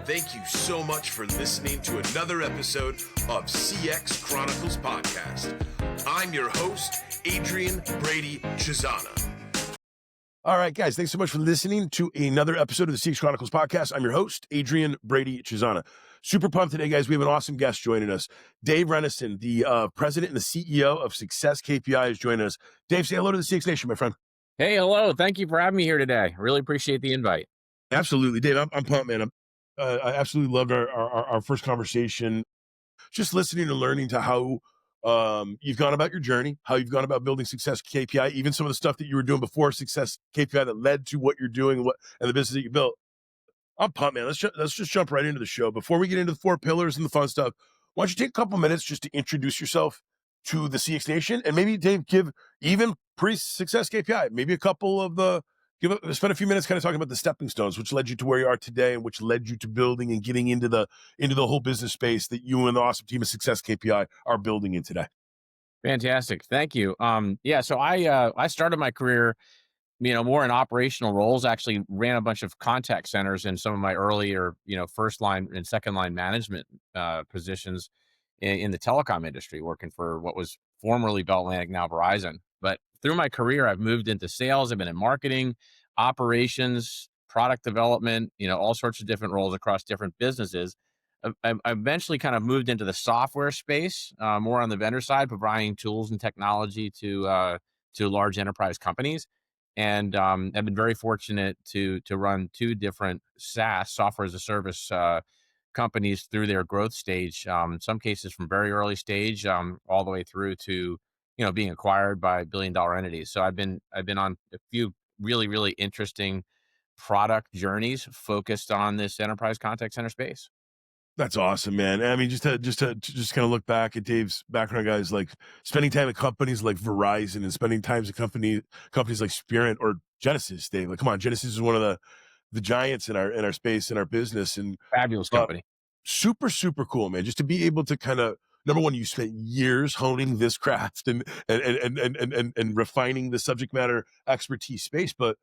Thank you so much for listening to another episode of CX Chronicles Podcast. I'm your host, Adrian Brady-Cesana. All right, guys, thanks so much for listening to another episode of the CX Chronicles Podcast. I'm your host, Adrian Brady-Cesana. Super pumped today, guys. We have an awesome guest joining us. Dave Rennyson, the president and the CEO of SuccessKPI, is joining us. Dave, say hello to the CX Nation, my friend. Hey, hello. Thank you for having me here today. Really appreciate the invite. Absolutely, Dave. I'm pumped, man. I absolutely loved our first conversation. Just listening and learning to how you've gone about your journey, how you've gone about building Success KPI, even some of the stuff that you were doing before Success KPI that led to what you're doing and the business that you built. I'm pumped, man. Let's just jump right into the show. Before we get into the 4 pillars and the fun stuff, why don't you take a couple minutes just to introduce yourself to the CX Nation, and maybe, Dave, give even pre-Success KPI, maybe a couple of spend a few minutes kind of talking about the stepping stones, which led you to where you are today and which led you to building and getting into the whole business space that you and the awesome team of Success KPI are building in today. Fantastic. Thank you. So I started my career, more in operational roles. Actually ran a bunch of contact centers in some of my earlier, first line and second line management positions in the telecom industry, working for what was formerly Bell Atlantic, now Verizon. But through my career, I've moved into sales. I've been in marketing, operations, product development, all sorts of different roles across different businesses. I eventually kind of moved into the software space, more on the vendor side, providing tools and technology to large enterprise companies. And I've been very fortunate to run 2 different SaaS, software as a service, companies through their growth stage. In some cases from very early stage, all the way through to being acquired by billion-dollar entities. So I've been on a few really, really interesting product journeys focused on this enterprise contact center space. That's awesome, man. I mean, just to kind of look back at Dave's background, guys, like spending time at companies like Verizon and spending time at companies like Spirit or Genesis. Dave, like, come on, Genesis is one of the giants in our space, in our business, and Fabulous company. Super, super cool, man. Just to be able to kind of, number one, you spent years honing this craft and refining the subject matter expertise space. But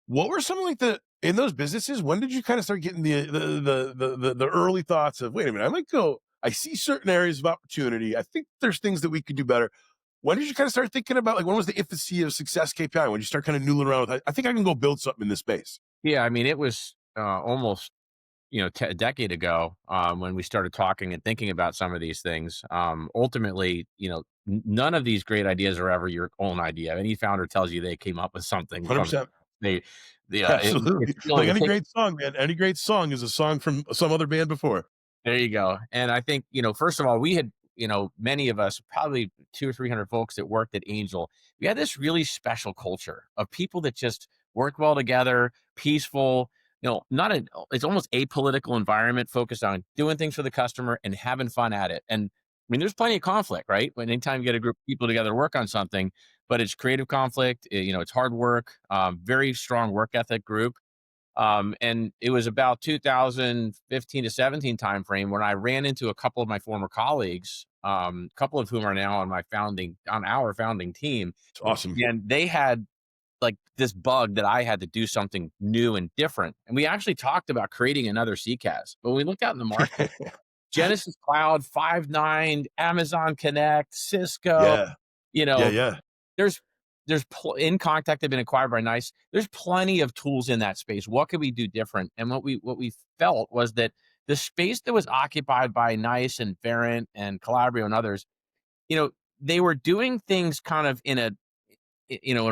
what were some like in those businesses? When did you kind of start getting the early thoughts of, wait a minute, I see certain areas of opportunity. I think there's things that we could do better. When did you kind of start thinking about, like, when was the infancy of Success KPI? When you start kind of noodling around with, I think I can go build something in this space. Yeah, I mean, it was almost a decade ago, when we started talking and thinking about some of these things. Ultimately, none of these great ideas are ever your own idea. Any founder tells you they came up with something. 100%. Absolutely. Like any great song, man. Any great song is a song from some other band before. There you go. And I think, first of all, we had, many of us, probably 200 or 300 folks that worked at Angel. We had this really special culture of people that just work well together, peaceful, it's almost apolitical environment focused on doing things for the customer and having fun at it. And I mean, there's plenty of conflict, right? When anytime you get a group of people together to work on something, but it's creative conflict, it's hard work, very strong work ethic group. And it was about 2015 to 17 timeframe when I ran into a couple of my former colleagues, a couple of whom are now on our founding team. It's awesome. And they had like this bug that I had to do something new and different. And we actually talked about creating another CCaaS, but when we looked out in the market, Genesis Cloud, Five9, Amazon Connect, Cisco, there's in Contact have been acquired by NICE. There's plenty of tools in that space. What could we do different? And what we felt was that the space that was occupied by NICE and Verint and Calabrio and others, they were doing things kind of in a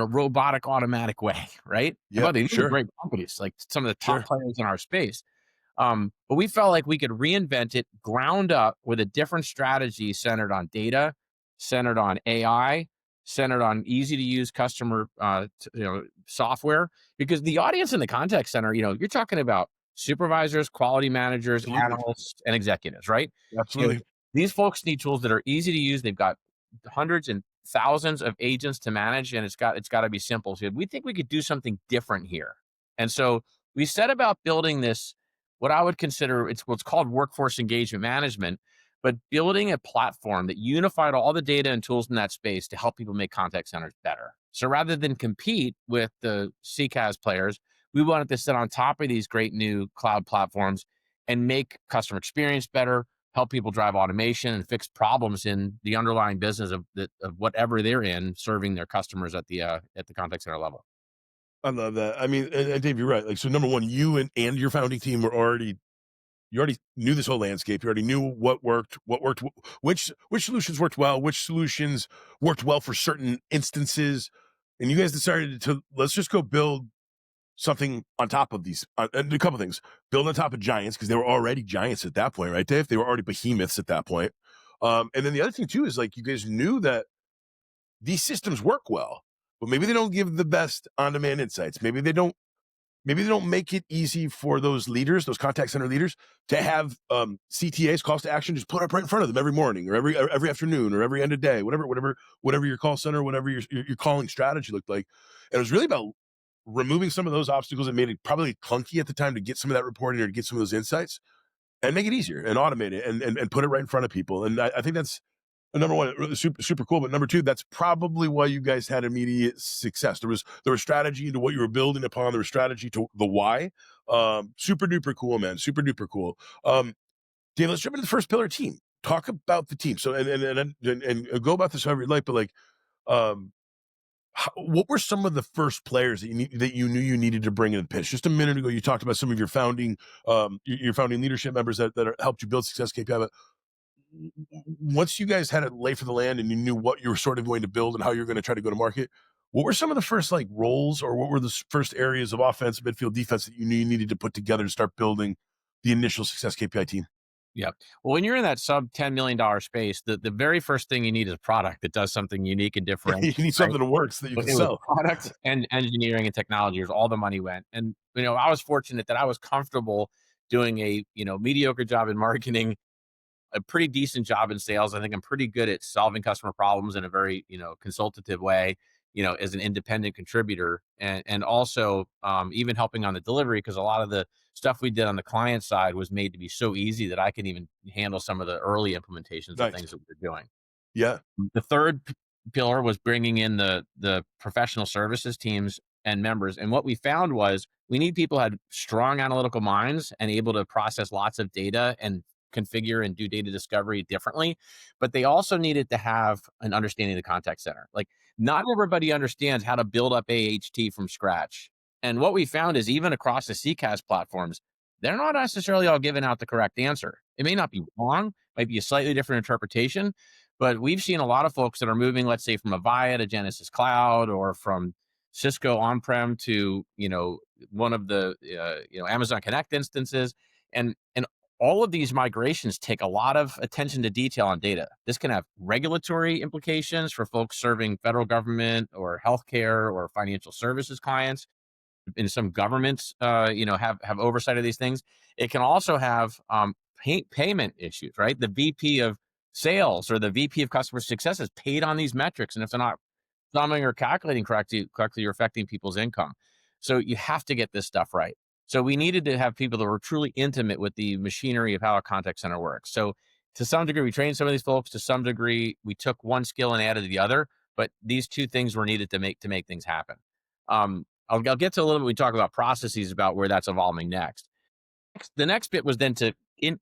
robotic, automatic way, right? Yeah, these are great companies, like some of the top players in our space. But we felt like we could reinvent it ground up with a different strategy centered on data, centered on AI, centered on easy to use customer, software. Because the audience in the contact center, you're talking about supervisors, quality managers, analysts, and executives, right? Absolutely. These folks need tools that are easy to use. They've got hundreds and thousands of agents to manage, and it's got to be simple. So we think we could do something different here. And so we set about building this, what I would consider, it's what's called workforce engagement management, but building a platform that unified all the data and tools in that space to help people make contact centers better. So rather than compete with the CCaaS players, we wanted to sit on top of these great new cloud platforms and make customer experience better, help people drive automation and fix problems in the underlying business of whatever they're in, serving their customers at the contact center level. I love that. I mean, and Dave, you're right. Like, so number one, you and your founding team were already you already knew this whole landscape. You already knew what worked, which solutions worked well, which solutions worked well for certain instances, and you guys decided to let's just go build something on top of these. And a couple things, build on top of giants because they were already giants at that point, right, Dave? They were already behemoths at that point. And then the other thing too is like you guys knew that these systems work well, but maybe they don't give the best on-demand insights. Maybe they don't make it easy for those leaders, those contact center leaders, to have CTAs, calls to action, just put up right in front of them every morning or every afternoon or every end of day, whatever your call center, whatever your calling strategy looked like. And it was really about removing some of those obstacles that made it probably clunky at the time to get some of that reporting or to get some of those insights and make it easier and automate it and put it right in front of people. And I think that's number one, really super cool. But number two, that's probably why you guys had immediate success. There was strategy into what you were building upon. There was strategy to the why. Super duper cool, man. Super duper cool. Dave, let's jump into the first pillar, team. Talk about the team. So and go about this however you like. But like, um, what were some of the first players that you knew you needed to bring in the pitch? Just a minute ago, you talked about some of your founding your founding leadership members that helped you build Success KPI. But once you guys had it lay for the land and you knew what you were sort of going to build and how you were going to try to go to market, what were some of the first like roles or what were the first areas of offense, midfield, defense that you knew you needed to put together to start building the initial Success KPI team? Yeah. Well, when you're in that sub $10 million space, the very first thing you need is a product that does something unique and You differentiated, need right? something that works that you can It was sell. product and engineering and technology is all the money went. And, I was fortunate that I was comfortable doing a, mediocre job in marketing, a pretty decent job in sales. I think I'm pretty good at solving customer problems in a very, consultative way, as an independent contributor and also even helping on the delivery because a lot of the stuff we did on the client side was made to be so easy that I could even handle some of the early implementations of Nice. things that we were doing. Yeah. The third pillar was bringing in the professional services teams and members. And what we found was we need people who had strong analytical minds and able to process lots of data and configure and do data discovery differently. But they also needed to have an understanding of the contact center. Like not everybody understands how to build up AHT from scratch. And what we found is even across the CCaaS platforms, they're not necessarily all giving out the correct answer. It may not be wrong, might be a slightly different interpretation, but we've seen a lot of folks that are moving, let's say, from Avaya to Genesis Cloud or from Cisco on-prem to, one of the, Amazon Connect instances. And all of these migrations take a lot of attention to detail on data. This can have regulatory implications for folks serving federal government or healthcare or financial services clients. In some governments, have oversight of these things. It can also have payment issues, right? The VP of sales or the VP of customer success is paid on these metrics, and if they're not summing or calculating correctly, you're affecting people's income. So you have to get this stuff right. So we needed to have people that were truly intimate with the machinery of how a contact center works. So to some degree, we trained some of these folks. To some degree, we took one skill and added the other. But these two things were needed to make things happen. I'll get to a little bit. We talk about processes about where that's evolving next. The next bit was then to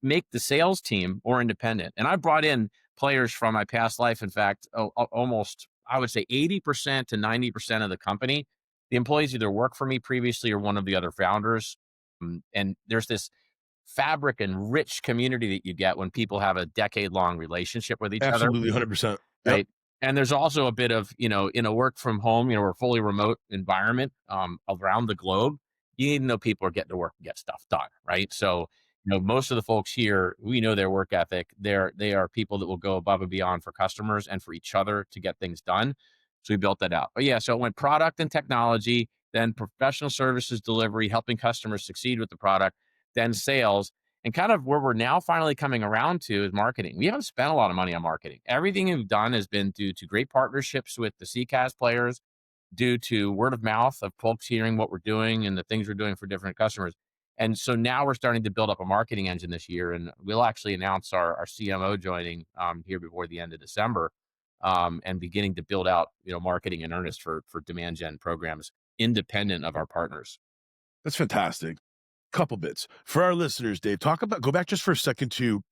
make the sales team more independent. And I brought in players from my past life. In fact, almost, I would say 80% to 90% of the company, the employees either work for me previously or one of the other founders. And there's this fabric and rich community that you get when people have a decade-long relationship with each other. Absolutely. 100%. Yep. Right. And there's also a bit of, in a work from home, we're a fully remote environment around the globe. You need to know people are getting to work and get stuff done. Right. So, most of the folks here, we know their work ethic. They are people that will go above and beyond for customers and for each other to get things done. So we built that out. But yeah, so it went product and technology, then professional services delivery, helping customers succeed with the product, then sales. And kind of where we're now finally coming around to is marketing. We haven't spent a lot of money on marketing. Everything we've done has been due to great partnerships with the CCaaS players, due to word of mouth of folks hearing what we're doing and the things we're doing for different customers. And so now we're starting to build up a marketing engine this year. And we'll actually announce our CMO joining here before the end of December and beginning to build out, marketing in earnest for demand gen programs independent of our partners. That's fantastic. couple bits for our listeners. Dave, go back just for a second to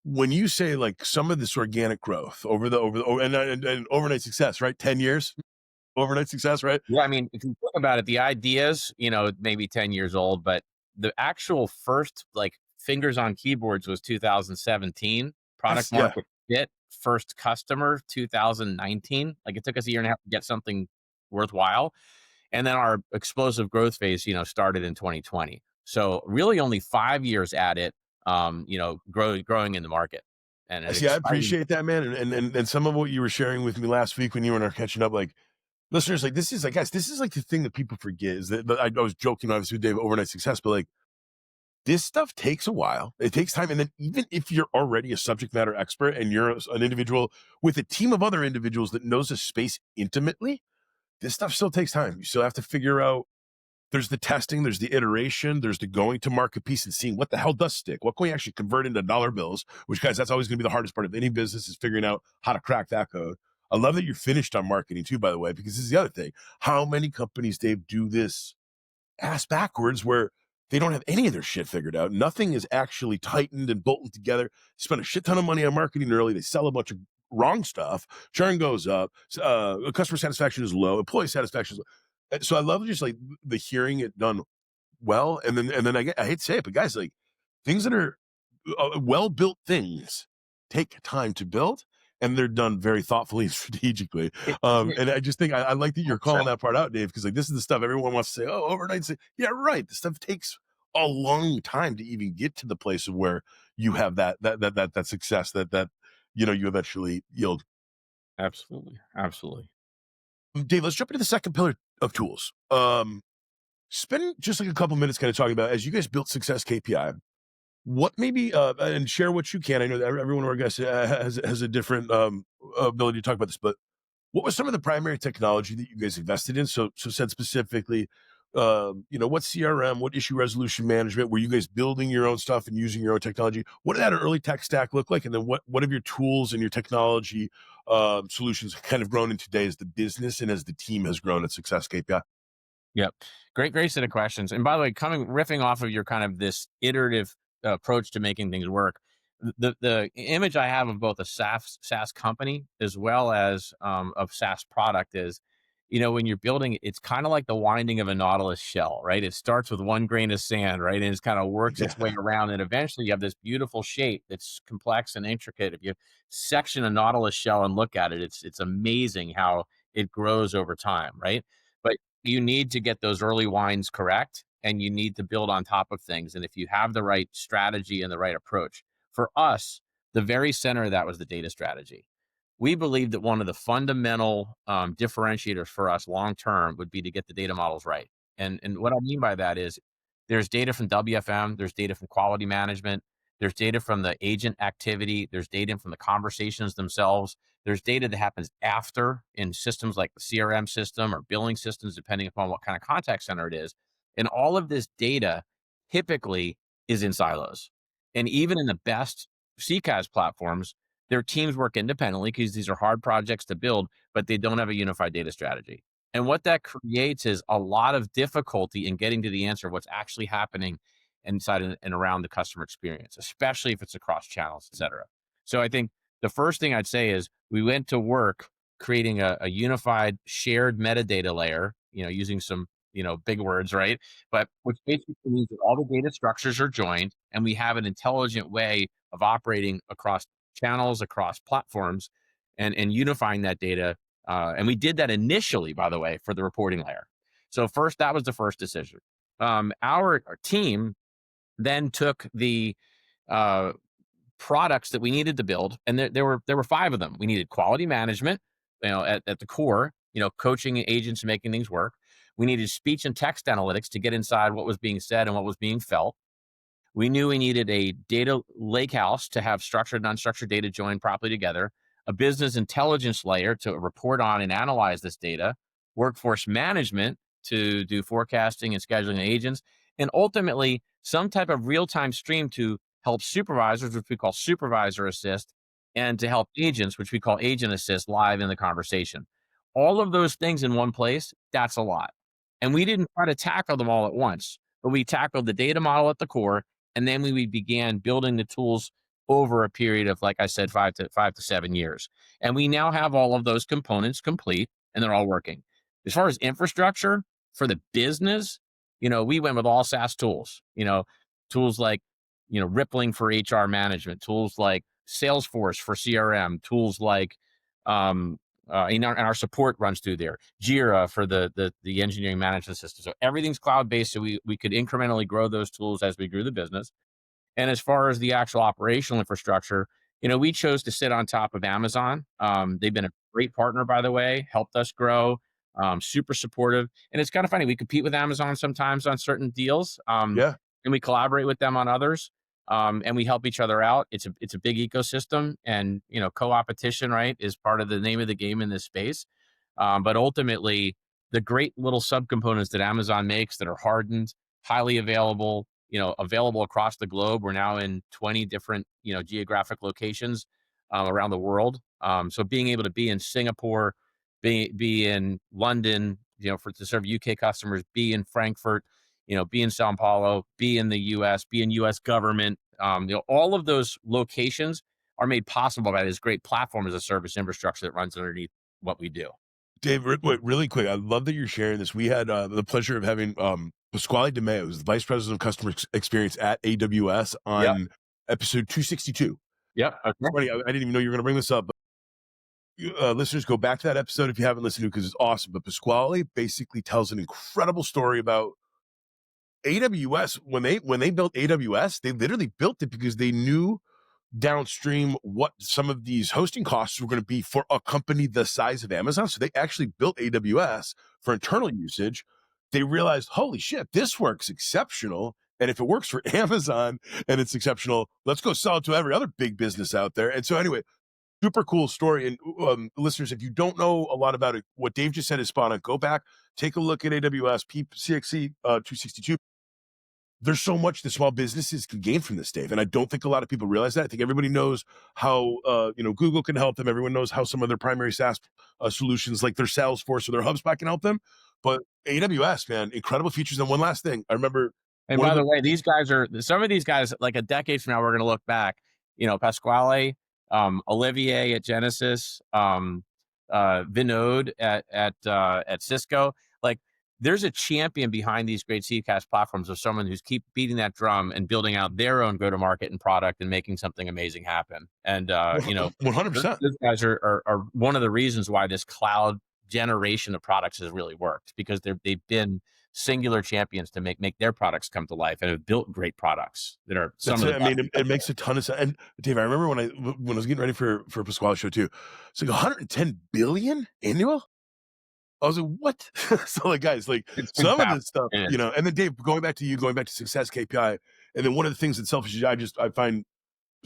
when you say like some of this organic growth and overnight success, right? 10 years overnight success, right? Yeah, I mean, if you think about it, the ideas, maybe 10 years old, but the actual first like fingers on keyboards was 2017. Product Yes, yeah. market fit, first customer 2019. Like it took us a year and a half to get something worthwhile. And then our explosive growth phase, started in 2020. So really only 5 years at it, growing in the market and I an see. I exciting. appreciate that, man, and some of what you were sharing with me last week when you and I were catching up, like listeners, like this is like guys, this is like the thing that people forget is that I was joking obviously with Dave overnight success, but like this stuff takes a while. It takes time, and then even if you're already a subject matter expert and you're an individual with a team of other individuals that knows a space intimately, this stuff still takes time. You still have to figure out. There's the testing, there's the iteration, there's the going to market piece and seeing what the hell does stick. What can we actually convert into dollar bills? Which, guys, that's always going to be the hardest part of any business is figuring out how to crack that code. I love that you're finished on marketing too, by the way, because this is the other thing. How many companies, Dave, do this ass backwards where they don't have any of their shit figured out? Nothing is actually tightened and bolted together. They spend a shit ton of money on marketing early. They sell a bunch of wrong stuff. Churn goes up. Customer satisfaction is low. Employee satisfaction is low. So I love just like the hearing it done well, and then I hate to say it, but guys, like things that are well built things take time to build, and they're done very thoughtfully and strategically. It, And I just think I like that you're calling 100%. that part out, Dave, because like this is the stuff everyone wants to say. Oh, overnight, yeah, right. The stuff takes a long time to even get to the place of where you have that success that you eventually yield. Absolutely. Absolutely. Dave, let's jump into the second pillar of tools. Spend just like a couple minutes kind of talking about as you guys built Success KPI. What maybe and share what you can. I know that every one of our guests has a different ability to talk about this, but what was some of the primary technology that you guys invested in? So said specifically, what CRM, what issue resolution management? Were you guys building your own stuff and using your own technology? What did that early tech stack look like? And then what have your tools and your technology solutions kind of grown in today as the business and as the team has grown at Success KPI? Yep. Great set of questions. And by the way, riffing off of your kind of this iterative approach to making things work, the image I have of both a SaaS company as well as a SaaS product is, when you're building it, it's kind of like the winding of a nautilus shell, right? It starts with one grain of sand, right? And it kind of works its way Yeah. around. And eventually you have this beautiful shape that's complex and intricate. If you section a nautilus shell and look at it, it's amazing how it grows over time, right? But you need to get those early wines correct and you need to build on top of things. And if you have the right strategy and the right approach, for us, the very center of that was the data strategy. We believe that one of the fundamental differentiators for us long term would be to get the data models right. And what I mean by that is there's data from WFM, there's data from quality management, there's data from the agent activity, there's data from the conversations themselves, there's data that happens after in systems like the CRM system or billing systems, depending upon what kind of contact center it is. And all of this data typically is in silos. And even in the best CCaaS platforms, their teams work independently because these are hard projects to build, but they don't have a unified data strategy. And what that creates is a lot of difficulty in getting to the answer of what's actually happening inside and around the customer experience, especially if it's across channels, et cetera. So I think the first thing I'd say is we went to work creating a unified shared metadata layer, using some, big words, right? But which basically means that all the data structures are joined and we have an intelligent way of operating across channels, across platforms, and unifying that data. And we did that initially, by the way, for the reporting layer. So first, that was the first decision. Our team then took the uh, products that we needed to build, and there were five of them. We needed quality management, at the core, coaching agents and making things work. We needed speech and text analytics to get inside what was being said and what was being felt. We knew we needed a data lakehouse to have structured and unstructured data joined properly together, a business intelligence layer to report on and analyze this data, workforce management to do forecasting and scheduling agents, and ultimately some type of real-time stream to help supervisors, which we call supervisor assist, and to help agents, which we call agent assist, live in the conversation. All of those things in one place, that's a lot. And we didn't try to tackle them all at once. but we tackled the data model at the core, and then we began building the tools over a period of, like I said, 5 to 7 years. And we now have all of those components complete, and they're all working. As far as infrastructure for the business, we went with all SaaS tools, tools like, Rippling for HR management, tools like Salesforce for CRM, tools like, and our support runs through there. Jira for the engineering management system. So everything's cloud based. So we could incrementally grow those tools as we grew the business. And as far as the actual operational infrastructure, we chose to sit on top of Amazon. They've been a great partner, by the way, helped us grow, super supportive. And it's kind of funny. We compete with Amazon sometimes on certain deals, Yeah. and we collaborate with them on others. And we help each other out. It's a big ecosystem, and co-opetition, right, is part of the name of the game in this space. But ultimately, the great little subcomponents that Amazon makes that are hardened, highly available, available across the globe. We're now in 20 different, geographic locations around the world. So being able to be in Singapore, be in London, to serve UK customers, be in Frankfurt, be in Sao Paulo, be in the US, be in US government. All of those locations are made possible by this great platform as a service infrastructure that runs underneath what we do. Dave, wait, really quick. I love that you're sharing this. We had the pleasure of having Pasquale DeMeo, who's the Vice President of Customer Experience at AWS, Yep. on episode 262. Yep. Okay. Funny, I didn't even know you were going to bring this up, but listeners, go back to that episode if you haven't listened to it because it's awesome. But Pasquale basically tells an incredible story about AWS. When they built AWS, they literally built it because they knew downstream what some of these hosting costs were going to be for a company the size of Amazon. So they actually built AWS for internal usage. They realized, holy shit, this works exceptional. And if it works for Amazon and it's exceptional, let's go sell it to every other big business out there. And so anyway, super cool story. And listeners, if you don't know a lot about it, what Dave just said is spot on. Go back, take a look at AWS, CXC 262. There's so much that small businesses can gain from this, Dave. And I don't think a lot of people realize that. I think everybody knows how, Google can help them. Everyone knows how some of their primary SaaS solutions like their Salesforce or their HubSpot can help them. But AWS, man, incredible features. And one last thing, I remember And one of by the, the way, some of these guys, like a decade from now, we're going to look back, Pasquale, Olivier at Genesis, Vinod at Cisco. Like, there's a champion behind these great CCaaS platforms of someone who's keep beating that drum and building out their own go-to-market and product and making something amazing happen. And, 100%. those guys are one of the reasons why this cloud generation of products has really worked, because they've been singular champions to make their products come to life and have built great products that are some That's of it. the I best. mean, it makes a ton of sense. And Dave, I remember when I was getting ready for Pasquale's show too, it's like 110 billion annual. I was like, what? So like, guys, like It's some of fast. this stuff, It is. and then Dave, going back to Success KPI. And then one of the things that selfishly I find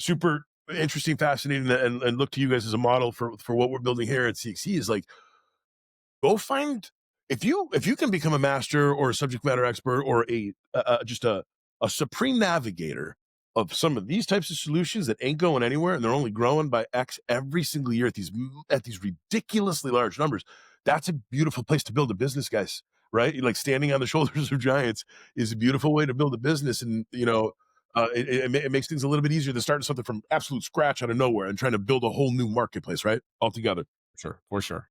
super interesting, fascinating, and look to you guys as a model for what we're building here at CXC is like, go find, if you can become a master or a subject matter expert or just a supreme navigator of some of these types of solutions that ain't going anywhere and they're only growing by X every single year at these ridiculously large numbers. That's a beautiful place to build a business, guys. Right? Like standing on the shoulders of giants is a beautiful way to build a business, and it makes things a little bit easier than starting something from absolute scratch out of nowhere and trying to build a whole new marketplace, right? Altogether. Sure, for sure.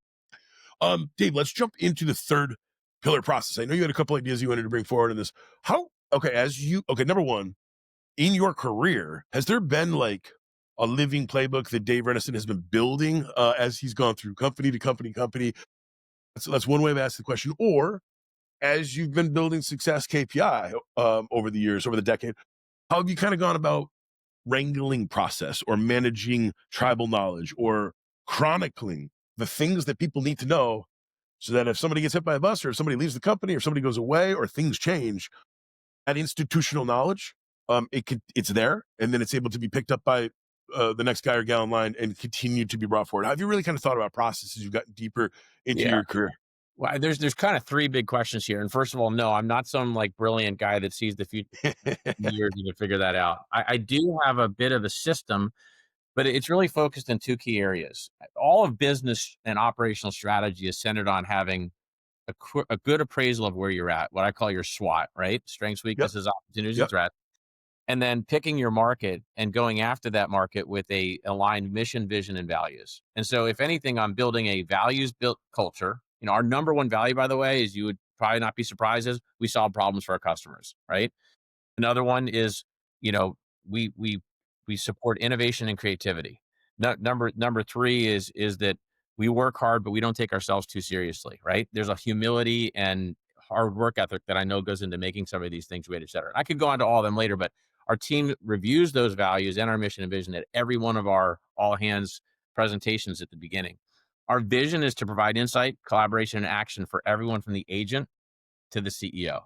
Dave, let's jump into the third pillar process. I know you had a couple ideas you wanted to bring forward in this. Number one, in your career, has there been like a living playbook that Dave Rennyson has been building as he's gone through company to company? That's one way of asking the question. Or as you've been building Success KPI over the years, over the decade, how have you kind of gone about wrangling process or managing tribal knowledge or chronicling the things that people need to know so that if somebody gets hit by a bus or if somebody leaves the company or somebody goes away or things change, that institutional knowledge, it's there, and then it's able to be picked up by the next guy or gal in line and continue to be brought forward. Have you really kind of thought about processes you've gotten deeper into Yeah. your career? Well, there's kind of three big questions here. And first of all, no, I'm not some like brilliant guy that sees the future years and can figure that out. I do have a bit of a system, but it's really focused in two key areas. All of business and operational strategy is centered on having a good appraisal of where you're at, what I call your SWOT, right? Strengths, Yep. weaknesses, opportunities, and Yep. threats. And then picking your market and going after that market with a aligned mission, vision, and values. And so if anything, I'm building a values built culture. Our number one value, by the way, is, you would probably not be surprised, is we solve problems for our customers, right? Another one is, you know, we we we support innovation and creativity. Number three is that we work hard, but we don't take ourselves too seriously, right? There's a humility and hard work ethic that I know goes into making some of these things great, et cetera. And I could go on to all of them later, but our team reviews those values and our mission and vision at every one of our all hands presentations at the beginning. Our vision is to provide insight, collaboration, and action for everyone from the agent to the CEO,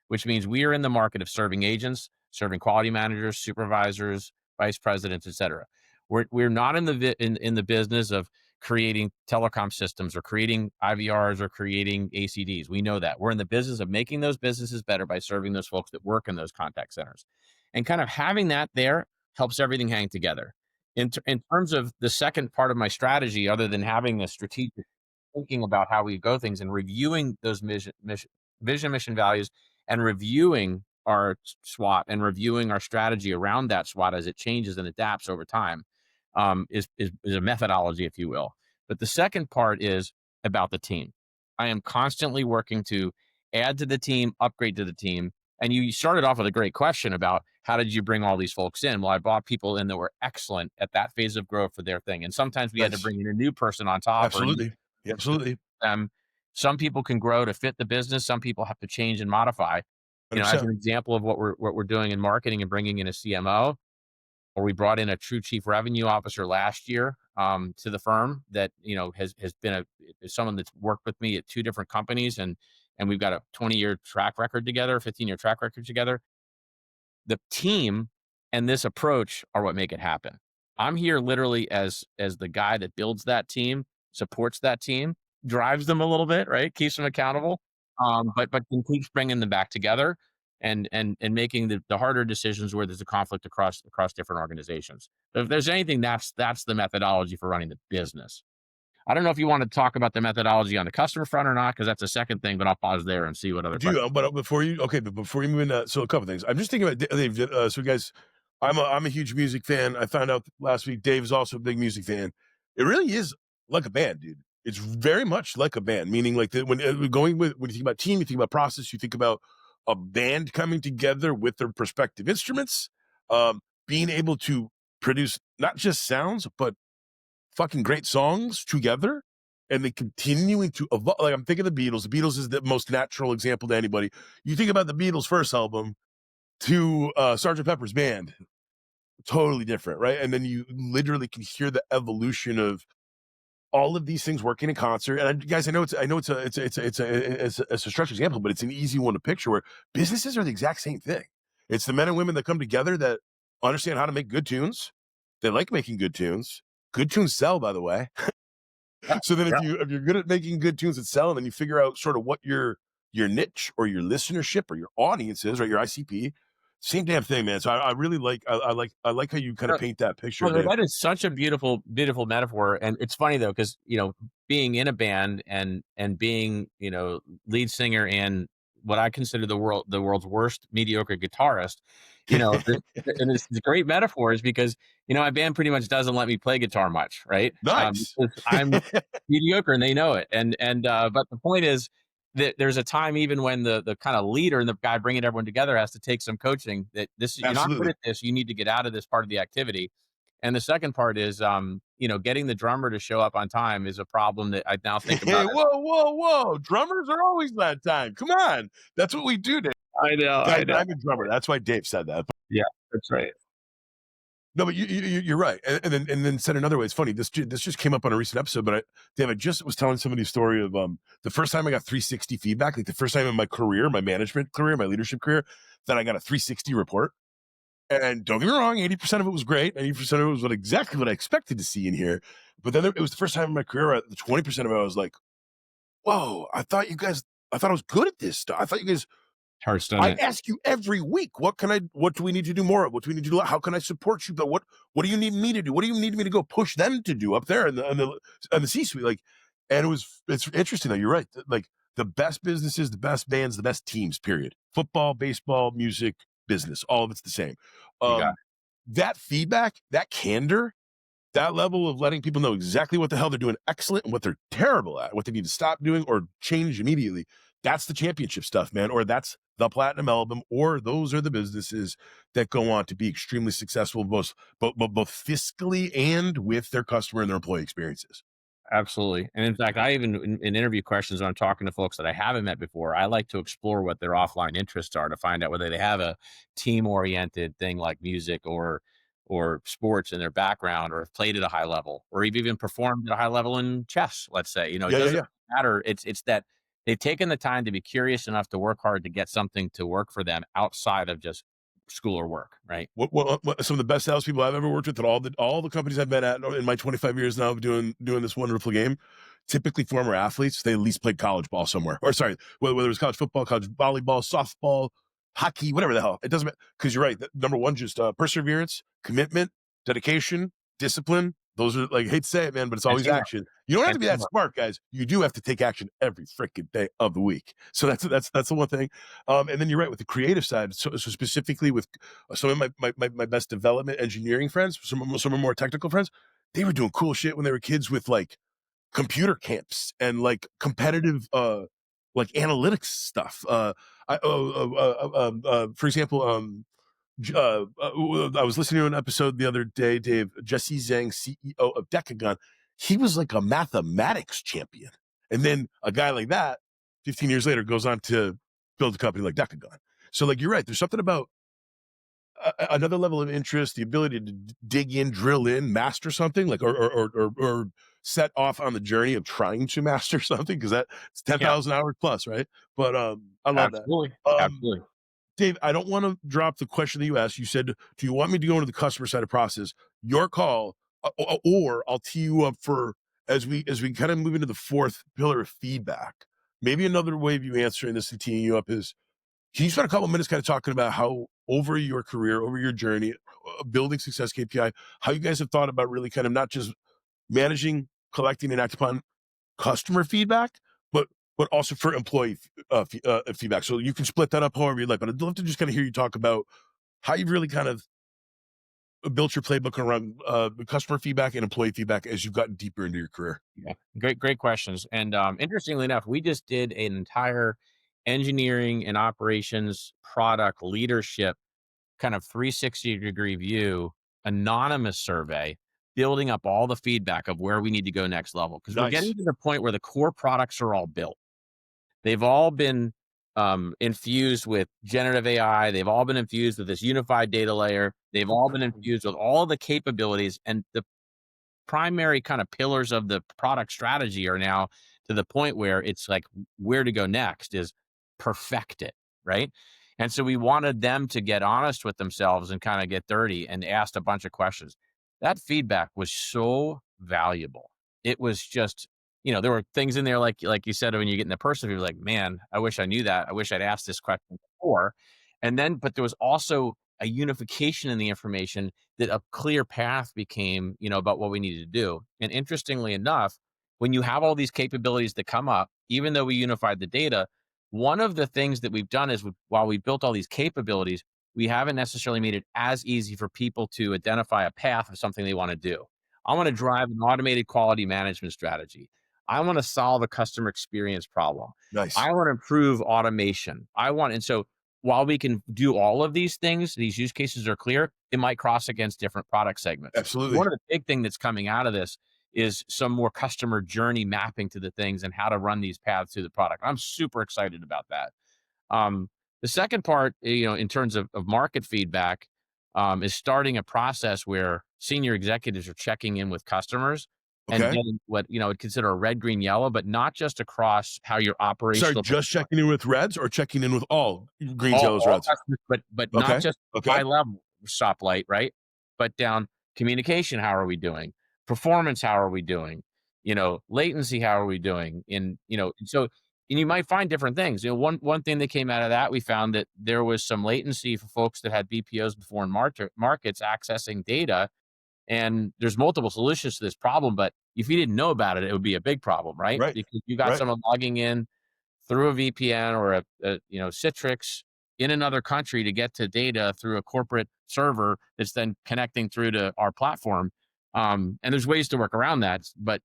which means we are in the market of serving agents, serving quality managers, supervisors, vice presidents, et cetera. We're not in in the business of creating telecom systems or creating IVRs or creating ACDs. We know that. We're in the business of making those businesses better by serving those folks that work in those contact centers. And kind of having that there helps everything hang together. In terms of the second part of my strategy, other than having a strategic thinking about how we go things and reviewing those vision, mission, values, and reviewing our SWOT and reviewing our strategy around that SWOT as it changes and adapts over time, is a methodology, if you will. But the second part is about the team. I am constantly working to add to the team, upgrade to the team. And you started off with a great question about how did you bring all these folks in? Well, I brought people in that were excellent at that phase of growth for their thing. And sometimes we had to Nice. bring in a new person on top or a new Absolutely. Absolutely. them. Some people can grow to fit the business. Some people have to change and modify. As 100%. an example of what we're doing in marketing and bringing in a CMO, or we brought in a true chief revenue officer last year to the firm that has been is someone that's worked with me at two different companies, and we've got a 20-year track record together, 15-year track record together. The team and this approach are what make it happen. I'm here literally as the guy that builds that team, supports that team, drives them a little bit, right? Keeps them accountable, but keeps bringing them back together and making the harder decisions where there's a conflict across different organizations. So if there's anything, that's the methodology for running the business. I don't know if you want to talk about the methodology on the customer front or not, because that's a second thing, but I'll pause there and see what other Do you, questions. but before you move into, so a couple things. I'm just thinking about Dave. So guys, I'm a huge music fan. I found out last week Dave is also a big music fan. It really is like a band, dude. It's very much like a band, meaning like when when you think about team, you think about process, you think about a band coming together with their respective instruments, being able to produce not just sounds but fucking great songs together, and they continuing to evolve. Like, I'm thinking of the Beatles. The Beatles is the most natural example to anybody. You think about the Beatles' first album to Sgt. Pepper's Band, totally different, right? And then you literally can hear the evolution of all of these things working in concert. And guys, I know it's a structured example, but it's an easy one to picture where businesses are the exact same thing. It's the men and women that come together that understand how to make good tunes. They like making good tunes. Good tunes sell, by the way. Yeah, So then yeah. if you're good at making good tunes that sell, and then you figure out sort of what your niche or your listenership or your audience is, right? Your ICP, same damn thing, man. So I really like I like how you kind of paint that picture, Well, Dave. that is such a beautiful, beautiful metaphor, and it's funny though because being in a band and being lead singer and what I consider the world's worst mediocre guitarist, and it's a great metaphor is because my band pretty much doesn't let me play guitar much, right? Nice. Because I'm mediocre and they know it, and but the point is that there's a time even when the kind of leader and the guy bringing everyone together has to take some coaching that you're not good Absolutely. at this, you need to get out of this part of the activity. And the second part is, getting the drummer to show up on time is a problem that I now think about Hey, it. whoa. Drummers are always that time. Come on. That's what we do, Dave. I know, I Guys, know. I'm a drummer. That's why Dave said that. Yeah, that's right. No, but you're right, and then said another way. It's funny. This just came up on a recent episode, but Dave, I just was telling somebody a story of the first time I got 360 feedback, like the first time in my career, my management career, my leadership career, that I got a 360 report. And don't get me wrong, 80% of it was great, 80% of it was exactly what I expected to see in here. But then it was the first time in my career, the 20% of it, I was like, "Whoa! I thought I was good at this stuff. I thought you guys Heart's done I it. ask you every week, what do we need to do more of? What do we need to do? How can I support you? But what do you need me to do? What do you need me to go push them to do up there in the C suite? Like, and it's interesting though. You're right. Like the best businesses, the best bands, the best teams, period. Football, baseball, music, business, all of it's the same. You got Um, that feedback, that candor, that level of letting people know exactly what the hell they're doing excellent and what they're terrible at, what they need to stop doing or change immediately. That's the championship stuff, man. Or that's the platinum album, or those are the businesses that go on to be extremely successful, both fiscally and with their customer and their employee experiences. Absolutely. And in fact, I even in interview questions when I'm talking to folks that I haven't met before, I like to explore what their offline interests are to find out whether they have a team oriented thing like music or sports in their background, or have played at a high level, or even performed at a high level in chess, let's say. It Yeah, yeah, doesn't yeah. matter. It's that they've taken the time to be curious enough to work hard to get something to work for them outside of just school or work, right? What some of the best salespeople I've ever worked with at all the companies I've been at in my 25 years now of doing this wonderful game, typically former athletes. They at least played college ball somewhere, or sorry, whether it was college football, college volleyball, softball, hockey, whatever the hell. It doesn't matter, because you're right. Number one, just perseverance, commitment, dedication, discipline. Those are, like, I hate to say it, man, but it's And always teamwork. action. You don't have And to be that teamwork. smart, guys. You do have to take action every freaking day of the week. So that's the one thing. And then you're right with the creative side. So specifically with some of my best development engineering friends, some of more technical friends, they were doing cool shit when they were kids with like computer camps and like competitive like analytics stuff. For example, I was listening to an episode the other day, Dave. Jesse Zhang, CEO of Decagon, he was like a mathematics champion. And then a guy like that, 15 years later, goes on to build a company like Decagon. So, like, you're right. There's something about another level of interest, the ability to dig in, drill in, master something, like, or set off on the journey of trying to master something, because that's Yeah, 10,000 hours plus, right? But I love that. absolutely. Um, Absolutely. Dave, I don't want to drop the question that you asked. You said, "Do you want me to go into the customer side of process?" Your call, or I'll tee you up for, as we kind of move into the fourth pillar of feedback. Maybe another way of you answering this and teeing you up is, can you spend a couple of minutes kind of talking about how over your career, over your journey, building success KPI, how you guys have thought about really kind of not just managing, collecting, and acting upon customer feedback, but also for employee feedback. So you can split that up however you like. But I'd love to just kind of hear you talk about how you've really kind of built your playbook around customer feedback and employee feedback as you've gotten deeper into your career. Yeah, great questions. And interestingly enough, we just did an entire engineering and operations product leadership kind of 360-degree view, anonymous survey, building up all the feedback of where we need to go next level. Because we're getting Nice, to the point where the core products are all built. They've all been infused with generative AI. They've all been infused with this unified data layer. They've all been infused with all the capabilities, and the primary kind of pillars of the product strategy are now to the point where it's like where to go next is perfect it, right? And so we wanted them to get honest with themselves and kind of get dirty and asked a bunch of questions. That feedback was so valuable. It was just, there were things in there like you said, when you get in the person, you're like, man, I wish I knew that. I wish I'd asked this question before. And then, but there was also a unification in the information that a clear path became, about what we needed to do. And interestingly enough, when you have all these capabilities that come up, even though we unified the data, one of the things that we've done is while we built all these capabilities, we haven't necessarily made it as easy for people to identify a path of something they want to do. I want to drive an automated quality management strategy. I want to solve a customer experience problem. nice, I want to improve automation. And so while we can do all of these things, these use cases are clear, it might cross against different product segments. absolutely. One of the big thing that's coming out of this is some more customer journey mapping to the things and how to run these paths through the product. I'm super excited about that. The second part, in terms of market feedback, is starting a process where senior executives are checking in with customers and Okay. getting what, would consider a red, green, yellow, but not just across how your Sorry, operational just checking in with reds or checking in with all greens, yellows, all reds? customers, but not Okay. just Okay. high level stoplight, right? But down communication, how are we doing? Performance, how are we doing? Latency, how are we doing? And you might find different things. One thing that came out of that, we found that there was some latency for folks that had BPOs before in markets accessing data, and there's multiple solutions to this problem. But if you didn't know about it, it would be a big problem, right? Right. Because you got Right. someone logging in through a VPN or Citrix in another country to get to data through a corporate server that's then connecting through to our platform. And there's ways to work around that, but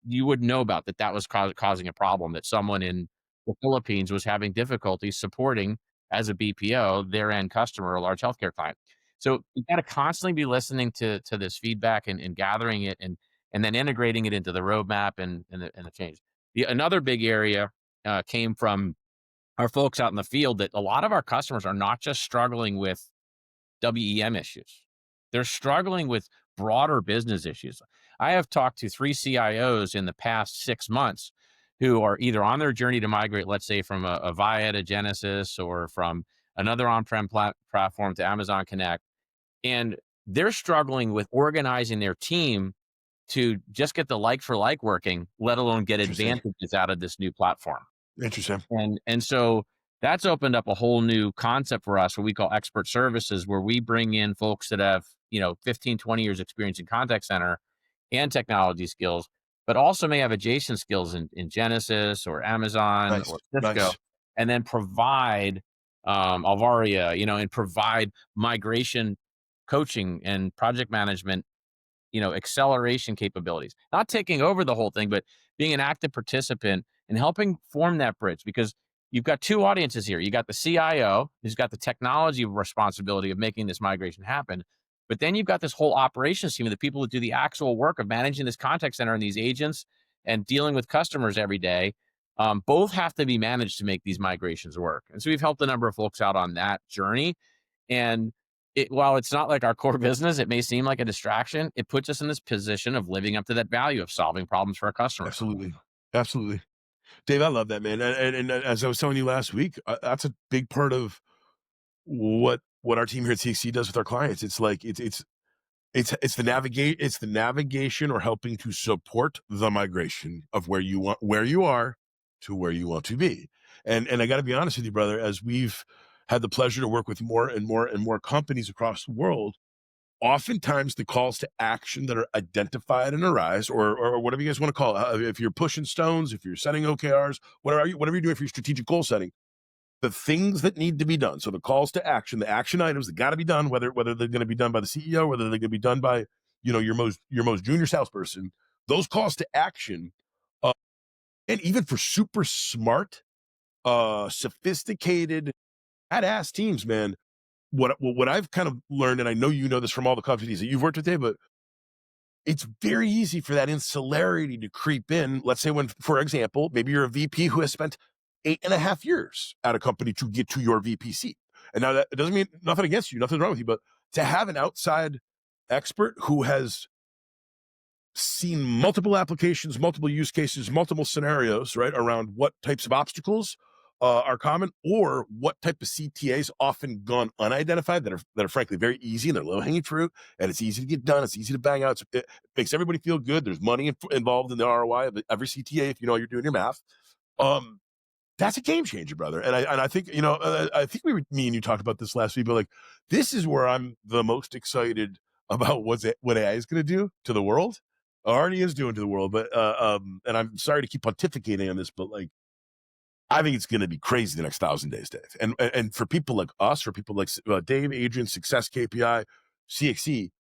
you would know about that. That was causing a problem, that someone in the Philippines was having difficulty supporting as a BPO their end customer, a large healthcare client. So you got to constantly be listening to this feedback and gathering it and then integrating it into the roadmap and the change. Another big area came from our folks out in the field, that a lot of our customers are not just struggling with WEM issues. They're struggling with broader business issues. I have talked to 3 CIOs in the past 6 months who are either on their journey to migrate, let's say from a Avaya to Genesis, or from another on-prem platform to Amazon Connect. And they're struggling with organizing their team to just get the like for like working, let alone get Interesting. advantages out of this new platform. Interesting. And so that's opened up a whole new concept for us, what we call expert services, where we bring in folks that have, 15, 20 years experience in contact center and technology skills, but also may have adjacent skills in Genesis or Amazon Nice. or Cisco, Nice. and then provide Alvaria, and provide migration coaching and project management, acceleration capabilities, not taking over the whole thing, but being an active participant and helping form that bridge. Because you've got two audiences here. You got the CIO, who's got the technology responsibility of making this migration happen. But then you've got this whole operations team of the people that do the actual work of managing this contact center and these agents and dealing with customers every day. Both have to be managed to make these migrations work. And so we've helped a number of folks out on that journey. And while it's not like our core business, it may seem like a distraction. It puts us in this position of living up to that value of solving problems for our customers. Absolutely. Absolutely. Dave, I love that, man. And as I was telling you last week, that's a big part of what our team here at CXC does with our clients. It's like it's the navigation or helping to support the migration of where you are to where you want to be. And I got to be honest with you, brother, as we've had the pleasure to work with more and more and more companies across the world, oftentimes the calls to action that are identified and arise, or whatever you guys want to call it, if you're pushing stones, if you're setting OKRs, whatever you're doing for your strategic goal setting, the things that need to be done. So the calls to action, the action items that got to be done, whether they're going to be done by the CEO, whether they're going to be done by, your most junior salesperson, those calls to action, uh, and even for super smart, sophisticated, badass teams, man. What I've kind of learned, and I know you know this from all the companies that you've worked with, Dave, but it's very easy for that insularity to creep in. Let's say when, for example, maybe you're a VP who has spent 8.5 years at a company to get to your VP seat. And now that it doesn't mean nothing against you, nothing's wrong with you, but to have an outside expert who has seen multiple applications, multiple use cases, multiple scenarios, right, around what types of obstacles are common, or what type of CTAs often gone unidentified that are frankly very easy and they're low hanging fruit, and it's easy to get done. It's easy to bang out. It makes everybody feel good. There's money involved in the ROI of every CTA if you know you're doing your math. That's a game changer, brother. And I think, I think me and you talked about this last week, but like, this is where I'm the most excited about what AI is going to do to the world. Already is doing to the world, but and I'm sorry to keep pontificating on this, but like, I think it's going to be crazy the next 1,000 days, Dave. And for people like us, for people like Dave, Adrian, SuccessKPI, CXC,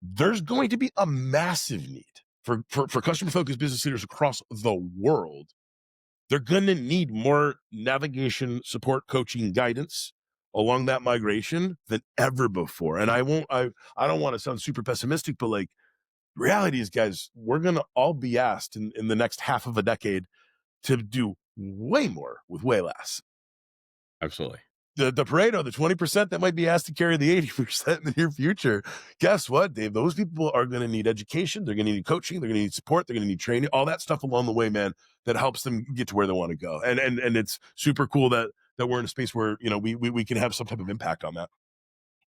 there's going to be a massive need for customer focused business leaders across the world. They're going to need more navigation, support, coaching, guidance along that migration than ever before. And I don't want to sound super pessimistic, but like, reality is, guys, we're going to all be asked in the next half of a decade to do way more with way less. Absolutely. The Pareto, the 20% that might be asked to carry the 80% in the near future. Guess what, Dave? Those people are going to need education. They're going to need coaching. They're going to need support. They're going to need training, all that stuff along the way, man, that helps them get to where they want to go. And it's super cool that we're in a space where, we can have some type of impact on that.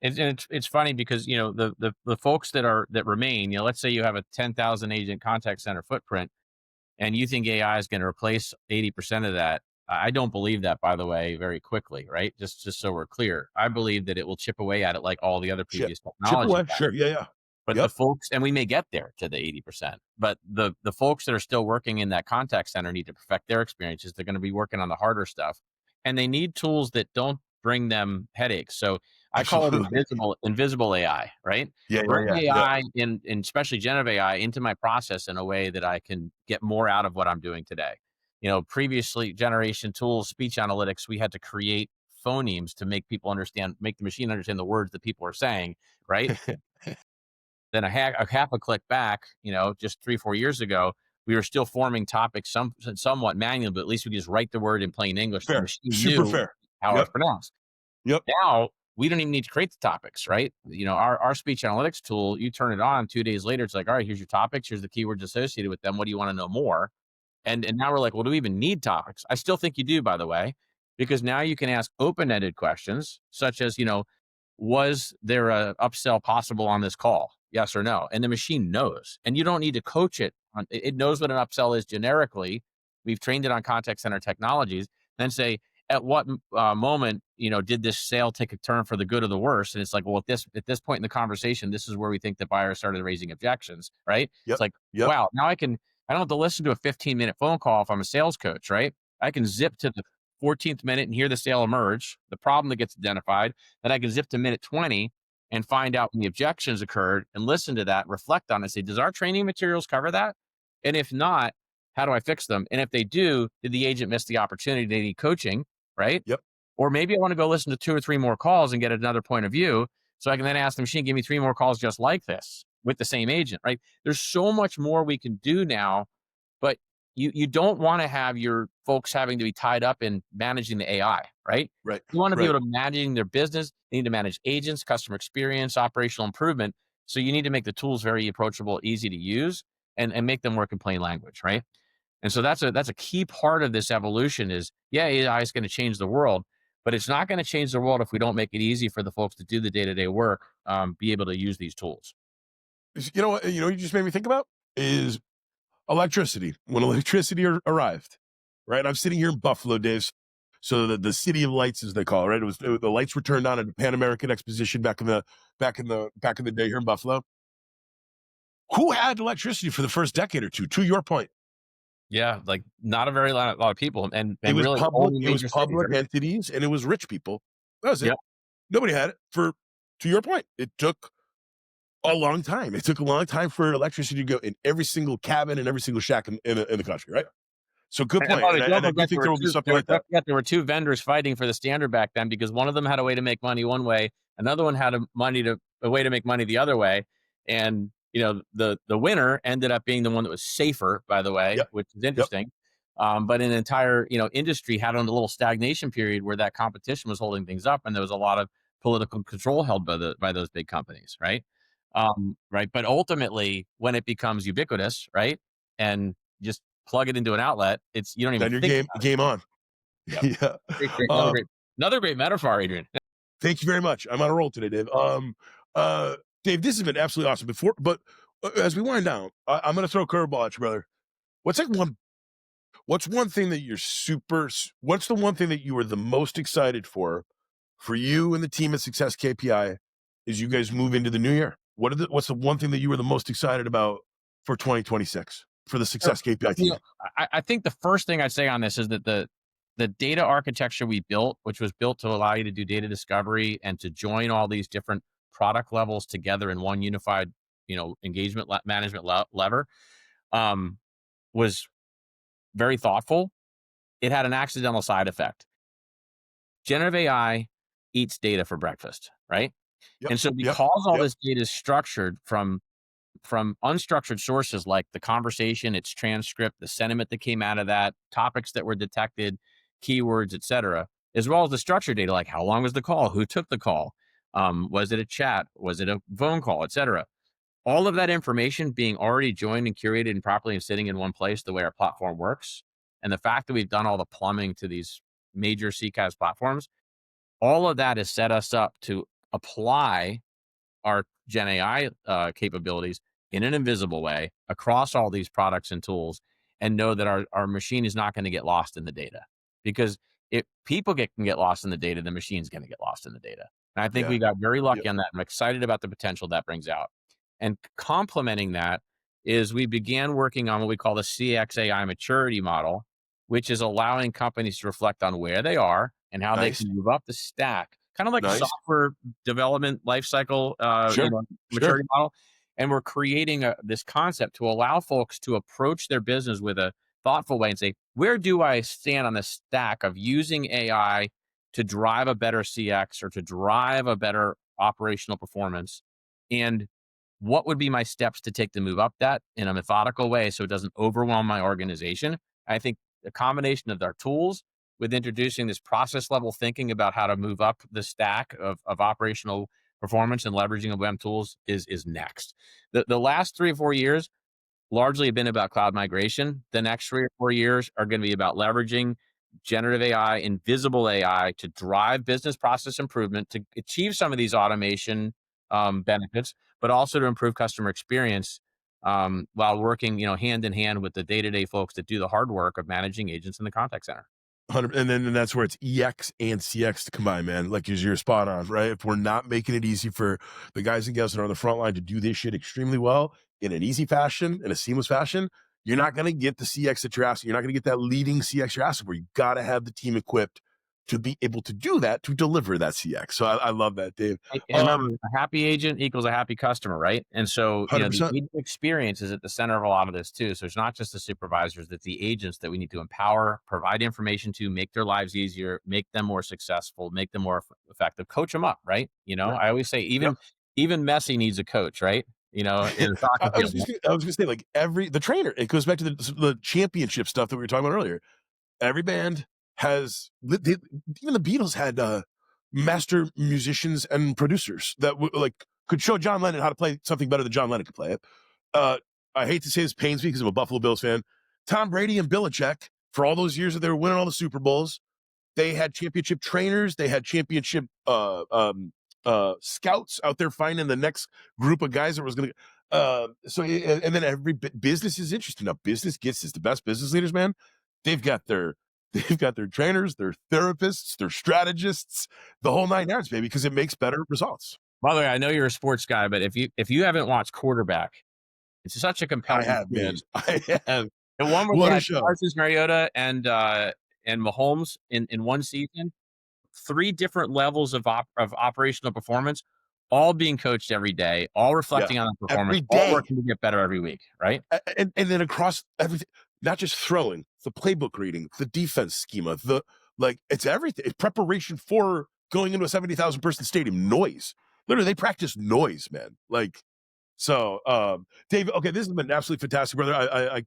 It's funny because, the folks that remain, let's say you have a 10,000 agent contact center footprint and you think AI is going to replace 80% of that. I don't believe that, by the way, very quickly, right? Just so we're clear. I believe that it will chip away at it like all the other previous Chip technology. away. Sure. Yeah. But the Yep. folks, and we may get there to the 80%, but the folks that are still working in that contact center need to perfect their experiences. They're going to be working on the harder stuff, and they need tools that don't bring them headaches. So I call it Absolutely. invisible AI, right? Yeah, yeah, Bring yeah, yeah. AI in especially generative AI into my process in a way that I can get more out of what I'm doing today. Previously generation tools, speech analytics, we had to create phonemes to make the machine understand the words that people are saying, right? Then a half a click back, just 3, 4 years ago, we were still forming topics somewhat manually, but at least we could just write the word in plain English. The Fair. machine Super knew fair. how it was Yep. pronounced. Yep. Now we don't even need to create the topics, right? Our speech analytics tool, you turn it on 2 days later, it's like, all right, here's your topics, here's the keywords associated with them. What do you want to know more? And now we're like, well, do we even need topics? I still think you do, by the way, because now you can ask open-ended questions such as, was there a upsell possible on this call? Yes or no? And the machine knows, and you don't need to coach it. It knows what an upsell is generically. We've trained it on contact center technologies. Then say, at what moment, did this sale take a turn for the good or the worse? And it's like, well, at this point in the conversation, this is where we think the buyer started raising objections, right? It's Yep. like, Yep. wow, now I don't have to listen to a 15-minute phone call if I'm a sales coach, right? I can zip to the 14th minute and hear the sale emerge, the problem that gets identified. Then I can zip to minute 20 and find out when the objections occurred and listen to that, reflect on it, say, does our training materials cover that? And if not, how do I fix them? And if they do, did the agent miss the opportunity? They need coaching, right? Yep. Or maybe I want to go listen to 2 or 3 more calls and get another point of view. So I can then ask the machine, give me 3 more calls just like this with the same agent, right? There's so much more we can do now, but you don't want to have your folks having to be tied up in managing the AI, right? Right. You want to be Right. able to manage their business. They need to manage agents, customer experience, operational improvement. So you need to make the tools very approachable, easy to use, and make them work in plain language, right? And so that's a key part of this evolution is, yeah, AI is going to change the world, but it's not going to change the world if we don't make it easy for the folks to do the day-to-day work, be able to use these tools. You know what? You just made me think about is electricity. When electricity arrived, right? I'm sitting here in Buffalo, Dave. So the city of lights, as they call it, right? The lights were turned on at the Pan American Exposition back in the day here in Buffalo. Who had electricity for the first decade or two? To your point, Yeah, like not a very lot of people, and it was really public. only It was major cities, public right? entities, and it was rich people. That was it. Yep. Nobody had it for. To your point, it took a long time. It took a long time for electricity to go in every single cabin and every single shack in the country, right? So good And point, by the way, and I don't do forget think there will be something like that. there were 2 vendors fighting for the standard back then because one of them had a way to make money one way, another one had a way to make money the other way, and, the winner ended up being the one that was safer, by the way, Yep, which is yep, interesting. But an entire, industry had on a little stagnation period where that competition was holding things up, and there was a lot of political control held by those big companies, right? Right, but ultimately, when it becomes ubiquitous, right, and just plug it into an outlet, you don't even then your think game on. about it. Yep. Yeah. Great, Um, another great metaphor, Adrian. Thank you very much. I'm on a roll today, Dave. Uh, Dave, this has been absolutely awesome. As we wind down, I'm going to throw a curveball at you, brother. What's like one? What's one thing that you're What's the one thing that you are the most excited for you and the team at Success KPI as you guys move into the new year? What's the one thing that you were the most excited about for 2026 for the Sure. Success KPI You know, team? I think the first thing I'd say on this is that the data architecture we built, which was built to allow you to do data discovery and to join all these different product levels together in one unified, engagement management lever, um, was very thoughtful. It had an accidental side effect. Generative AI eats data for breakfast, right? Yep, And so yep, because all yep, this data is structured from unstructured sources like the conversation, its transcript, the sentiment that came out of that, topics that were detected, keywords, etc., as well as the structured data like how long was the call, who took the call, was it a chat, was it a phone call, etc. All of that information being already joined and curated and properly and sitting in one place the way our platform works, and the fact that we've done all the plumbing to these major CCaaS platforms, all of that has set us up to apply our Gen AI capabilities in an invisible way across all these products and tools, and know that our machine is not going to get lost in the data. Because if people can get lost in the data, the machine's going to get lost in the data. And I think yeah, we got very yep. lucky on that. I'm excited about the potential that brings out. And complementing that is we began working on what we call the CXAI maturity model, which is allowing companies to reflect on where they are and how they Nice. can move up the stack, kind of like a Nice. software development lifecycle, Sure. Sure. maturity model. And we're creating this concept to allow folks to approach their business with a thoughtful way and say, where do I stand on the stack of using AI to drive a better CX or to drive a better operational performance? And what would be my steps to take to move up that in a methodical way so it doesn't overwhelm my organization? I think the combination of our tools with introducing this process level thinking about how to move up the stack of operational performance and leveraging of web tools is next. The last 3 or 4 years largely have been about cloud migration. The next 3 or 4 years are going to be about leveraging generative AI and visible AI to drive business process improvement, to achieve some of these automation benefits, but also to improve customer experience while working, hand in hand with the day-to-day folks that do the hard work of managing agents in the contact center. 100, and then that's where it's EX and CX to combine, man. Like, you're spot on, right? If we're not making it easy for the guys and gals that are on the front line to do this shit extremely well in an easy fashion, in a seamless fashion, you're not going to get the CX that you're asking. You're not going to get that leading CX you're asking for. You got to have the team equipped to be able to do that, to deliver that CX. So I love that, Dave. And remember, a happy agent equals a happy customer, right? And so, the 100%. agent experience is at the center of a lot of this too. So it's not just the supervisors, it's the agents that we need to empower, provide information to, make their lives easier, make them more successful, make them more effective, coach them up, right? Yeah. I always say Yep. even Messi needs a coach, right? In a soccer I was field. just gonna say, like, the trainer, it goes back to the championship stuff that we were talking about earlier. Every band has, even the Beatles had master musicians and producers that could show John Lennon how to play something better than John Lennon could play it. I hate to say this pains me because I'm a Buffalo Bills fan. Tom Brady and Belichick, for all those years that they were winning all the Super Bowls, they had championship trainers. They had championship scouts out there finding the next group of guys that was going to. And then every business is interesting. Now, business gets this. The best business leaders, man, they've got their trainers, their therapists, their strategists, the whole nine yards, baby, because it makes better results. By the way, I know you're a sports guy, but if you haven't watched Quarterback, it's such a compelling I have, man. series. I have. The one where What we a had show. Parsons, Mariota, and Mahomes in one season, 3 different levels of operational performance, all being coached every day, all reflecting on the performance, Every all day. working to get better every week, right? And then across everything, not just throwing, the playbook reading, the defense schema, it's everything. It's preparation for going into a 70,000 person stadium. Noise. Literally, they practice noise, man. Dave, okay, this has been absolutely fantastic, brother. I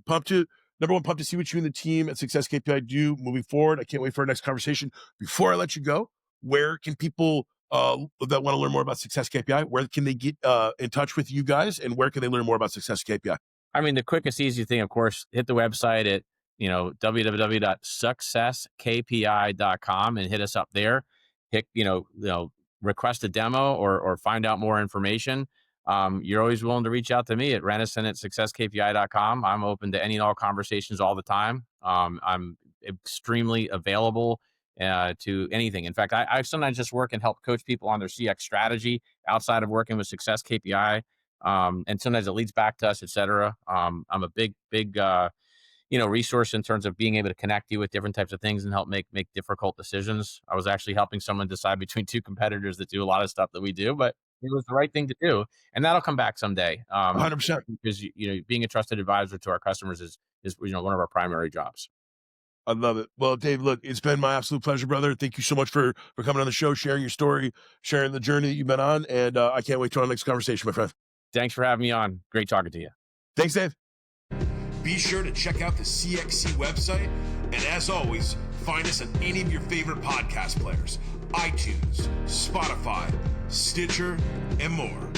pumped to, number one, pumped to see what you and the team at Success KPI do moving forward. I can't wait for our next conversation. Before I let you go, where can people that want to learn more about Success KPI, where can they get in touch with you guys, and where can they learn more about Success KPI? I mean, the quickest, easy thing, of course, hit the website at, www.successkpi.com and hit us up there. Hit, request a demo or find out more information. You're always willing to reach out to me at Rennyson@successkpi.com. I'm open to any and all conversations all the time. I'm extremely available to anything. In fact, I sometimes just work and help coach people on their CX strategy outside of working with Success KPI. And sometimes it leads back to us, et cetera. I'm a big resource in terms of being able to connect you with different types of things and help make difficult decisions. I was actually helping someone decide between 2 competitors that do a lot of stuff that we do, but it was the right thing to do, and that'll come back someday. 100%. Because being a trusted advisor to our customers is one of our primary jobs. I love it. Well, Dave, look, it's been my absolute pleasure, brother. Thank you so much for coming on the show, sharing your story, sharing the journey that you've been on, and I can't wait to our next conversation, my friend. Thanks for having me on. Great talking to you. Thanks, Dave. Be sure to check out the CXC website, and as always, find us on any of your favorite podcast players, iTunes, Spotify, Stitcher, and more.